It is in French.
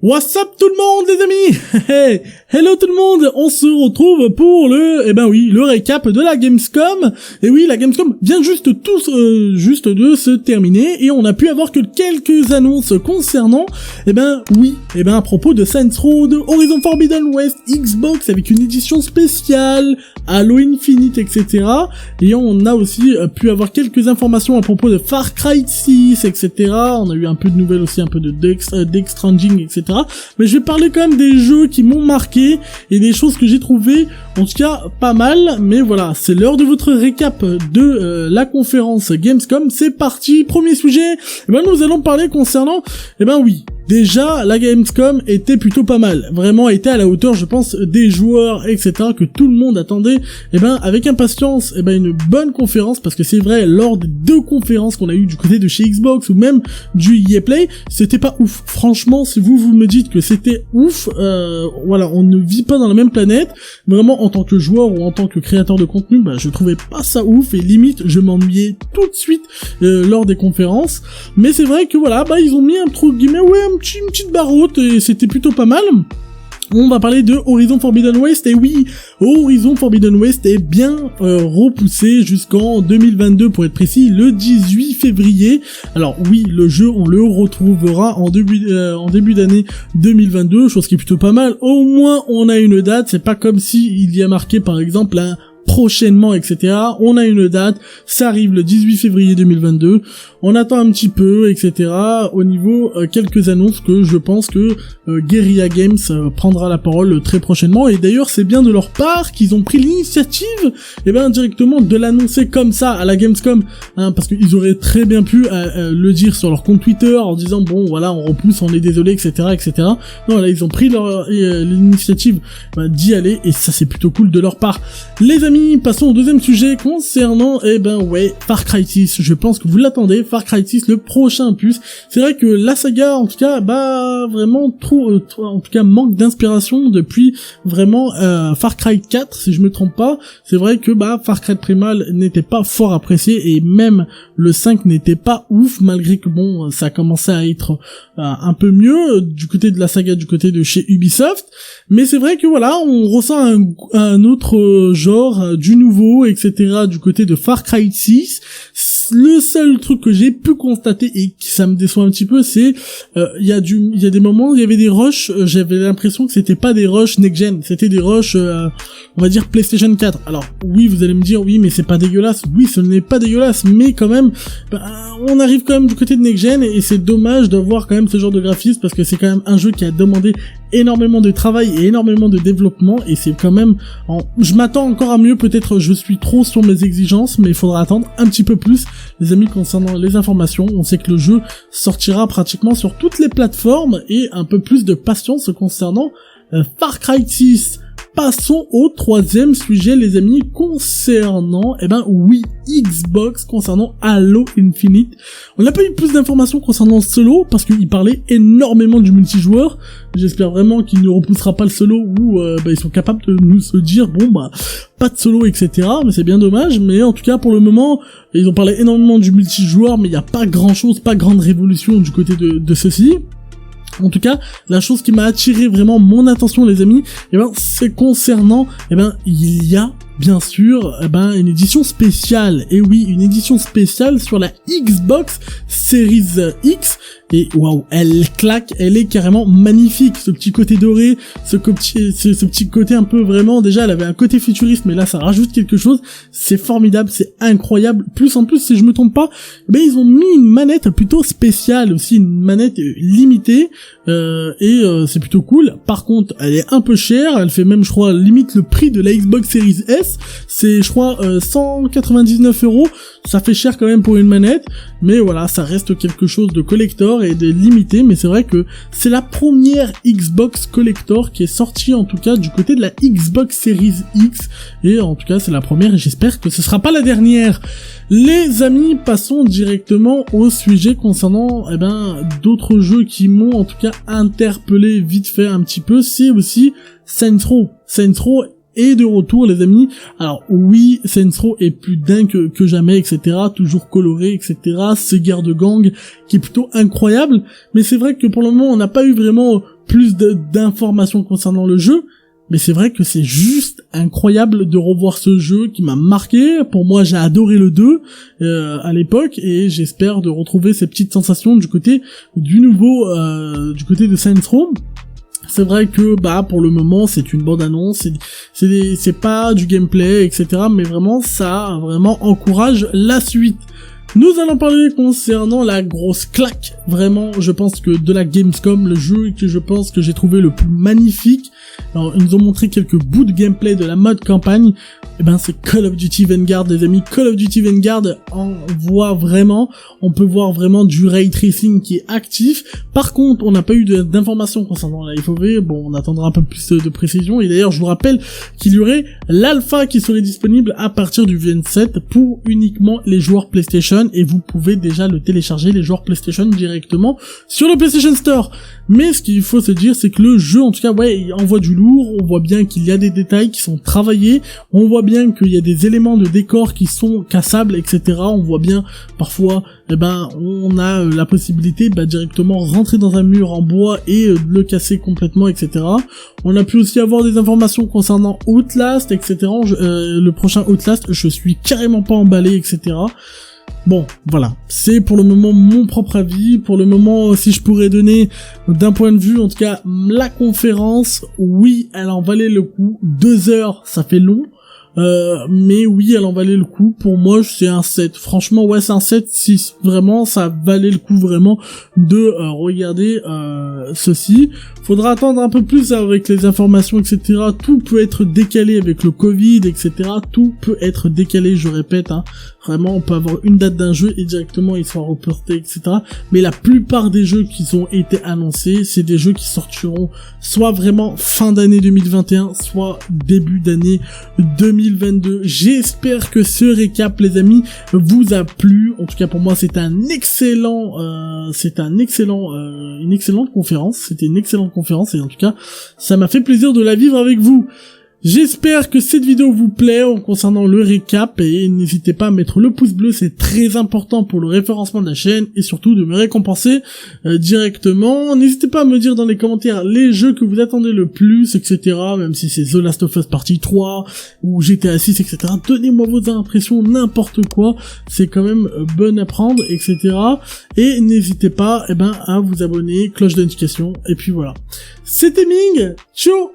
What's up tout le monde les amis. Hello tout le monde, on se retrouve pour le récap de la Gamescom. Et oui, la Gamescom vient juste de se terminer et on a pu avoir que quelques annonces concernant à propos de Saints Row, de Horizon Forbidden West, Xbox avec une édition spéciale, Halo Infinite, etc. Et on a aussi pu avoir quelques informations à propos de Far Cry 6, etc. On a eu un peu de nouvelles aussi, un peu de Death Stranding, etc. Mais je vais parler quand même des jeux qui m'ont marqué et des choses que j'ai trouvées, en tout cas, pas mal. Mais voilà, c'est l'heure de votre récap de la conférence Gamescom. C'est parti, premier sujet. Nous allons parler concernant, déjà, la Gamescom était plutôt pas mal. Vraiment, était à la hauteur, je pense, des joueurs, etc., que tout le monde attendait, avec impatience, une bonne conférence, parce que c'est vrai, lors des deux conférences qu'on a eues du côté de chez Xbox, ou même du EA Play, c'était pas ouf. Franchement, si vous me dites que c'était ouf, on ne vit pas dans la même planète. Vraiment, en tant que joueur ou en tant que créateur de contenu, je trouvais pas ça ouf, et limite, je m'ennuyais tout de suite, lors des conférences. Mais c'est vrai que ils ont mis une petite barotte et c'était plutôt pas mal. On va parler de Horizon Forbidden West, et oui, Horizon Forbidden West est bien repoussé jusqu'en 2022 pour être précis, le 18 février. Alors oui, le jeu on le retrouvera en début d'année 2022, chose qui est plutôt pas mal. Au moins on a une date, c'est pas comme si il y a marqué par exemple prochainement, etc. On a une date, ça arrive le 18 février 2022, on attend un petit peu, etc. Au niveau quelques annonces que je pense que Guerrilla Games prendra la parole très prochainement, et d'ailleurs c'est bien de leur part qu'ils ont pris l'initiative directement de l'annoncer comme ça à la Gamescom, parce qu'ils auraient très bien pu le dire sur leur compte Twitter en disant on repousse, on est désolé, etc., etc. Non, là ils ont pris l'initiative d'y aller, et ça c'est plutôt cool de leur part. Les amis, passons au deuxième sujet concernant, Far Cry 6. Je pense que vous l'attendez, Far Cry 6, le prochain opus. C'est vrai que la saga, en tout cas, vraiment en tout cas, manque d'inspiration depuis vraiment Far Cry 4, si je me trompe pas. C'est vrai que Far Cry Primal n'était pas fort apprécié, et même le 5 n'était pas ouf, malgré que ça commençait à être un peu mieux du côté de la saga, du côté de chez Ubisoft. Mais c'est vrai que on ressent un autre genre, du nouveau, etc., du côté de Far Cry 6. Le seul truc que j'ai pu constater et qui ça me déçoit un petit peu, c'est il y a des moments où il y avait des rushs, j'avais l'impression que c'était pas des rushs next gen, c'était des rushs on va dire PlayStation 4. Alors oui, vous allez me dire oui, mais c'est pas dégueulasse. Oui, ce n'est pas dégueulasse, mais quand même on arrive quand même du côté de next gen, et c'est dommage d'avoir quand même ce genre de graphisme, parce que c'est quand même un jeu qui a demandé énormément de travail et énormément de développement, et c'est quand même je m'attends encore à mieux, peut-être je suis trop sur mes exigences, mais il faudra attendre un petit peu plus, les amis. Concernant les informations, on sait que le jeu sortira pratiquement sur toutes les plateformes, et un peu plus de patience concernant Far Cry 6. Passons au troisième sujet, les amis, concernant, Xbox, concernant Halo Infinite. On n'a pas eu plus d'informations concernant solo, parce qu'il parlait énormément du multijoueur. J'espère vraiment qu'il ne repoussera pas le solo, ou ils sont capables de nous se dire, pas de solo, etc. Mais c'est bien dommage. Mais en tout cas, pour le moment, ils ont parlé énormément du multijoueur, mais il n'y a pas grand chose, pas grande révolution du côté de ceci. En tout cas, la chose qui m'a attiré vraiment mon attention, les amis, c'est concernant, il y a bien sûr, une édition spéciale. Et oui, une édition spéciale sur la Xbox Series X. Et waouh, elle claque, elle est carrément magnifique. Ce petit côté doré, ce petit côté un peu vraiment, déjà elle avait un côté futuriste, mais là ça rajoute quelque chose. C'est formidable, c'est incroyable. En plus, si je me trompe pas, ils ont mis une manette plutôt spéciale aussi, une manette limitée, et c'est plutôt cool. Par contre, elle est un peu chère, elle fait même, je crois, limite le prix de la Xbox Series S. C'est, je crois, 199€. Ça fait cher quand même pour une manette, mais voilà, ça reste quelque chose de collector et de limité. Mais c'est vrai que c'est la première Xbox collector qui est sortie, en tout cas du côté de la Xbox Series X, et en tout cas c'est la première, et j'espère que ce sera pas la dernière. Les amis, passons directement au sujet concernant d'autres jeux qui m'ont en tout cas interpellé vite fait un petit peu. C'est aussi Saints Row. Saints Row est de retour, les amis. Alors oui, Saints Row est plus dingue que jamais, etc. Toujours coloré, etc. Ce guerre de gang qui est plutôt incroyable. Mais c'est vrai que pour le moment, on n'a pas eu vraiment plus d'informations concernant le jeu. Mais c'est vrai que c'est juste incroyable de revoir ce jeu qui m'a marqué. Pour moi, j'ai adoré le 2 à l'époque, et j'espère de retrouver ces petites sensations du côté du nouveau, du côté de Saints Row. C'est vrai que pour le moment c'est une bande annonce, c'est pas du gameplay, etc. Mais vraiment ça vraiment encourage la suite. Nous allons parler concernant la grosse claque, vraiment, je pense que de la Gamescom, le jeu que je pense que j'ai trouvé le plus magnifique. Alors, ils nous ont montré quelques bouts de gameplay de la mode campagne. C'est Call of Duty Vanguard, les amis. Call of Duty Vanguard, on peut voir vraiment du ray tracing qui est actif. Par contre, on n'a pas eu d'informations concernant la FOV. Bon, on attendra un peu plus de précision. Et d'ailleurs, je vous rappelle qu'il y aurait l'alpha qui serait disponible à partir du 27 pour uniquement les joueurs PlayStation. Et vous pouvez déjà le télécharger, les joueurs PlayStation, directement sur le PlayStation Store. Mais ce qu'il faut se dire, c'est que le jeu, en tout cas, il envoie du lourd. On voit bien qu'il y a des détails qui sont travaillés. On voit bien qu'il y a des éléments de décor qui sont cassables, etc. On voit bien, parfois, on a la possibilité directement rentrer dans un mur en bois et le casser complètement, etc. On a pu aussi avoir des informations concernant Outlast, etc. Le prochain Outlast, je suis carrément pas emballé, etc. Bon, voilà, c'est pour le moment mon propre avis. Pour le moment, si je pourrais donner d'un point de vue, en tout cas, la conférence, oui, elle en valait le coup. 2 heures, ça fait long. Mais oui, elle en valait le coup. Pour moi, c'est un 7. Franchement, ouais, c'est un 7 si vraiment ça valait le coup vraiment de regarder ceci. Faudra attendre un peu plus avec les informations, etc. Tout peut être décalé avec le Covid, etc. Tout peut être décalé, je répète, hein. Vraiment, on peut avoir une date d'un jeu et directement il sera reporté, etc. Mais la plupart des jeux qui ont été annoncés, c'est des jeux qui sortiront soit vraiment fin d'année 2021, soit début d'année 2022. J'espère que ce récap, les amis, vous a plu. En tout cas, pour moi, c'est une excellente conférence. C'était une excellente conférence et en tout cas, ça m'a fait plaisir de la vivre avec vous. J'espère que cette vidéo vous plaît en concernant le récap, et n'hésitez pas à mettre le pouce bleu, c'est très important pour le référencement de la chaîne et surtout de me récompenser directement. N'hésitez pas à me dire dans les commentaires les jeux que vous attendez le plus, etc. Même si c'est The Last of Us Partie 3 ou GTA 6, etc. Donnez-moi vos impressions, n'importe quoi, c'est quand même bon à prendre, etc. Et n'hésitez pas à vous abonner, cloche de notification, et puis voilà. C'était Ming, ciao.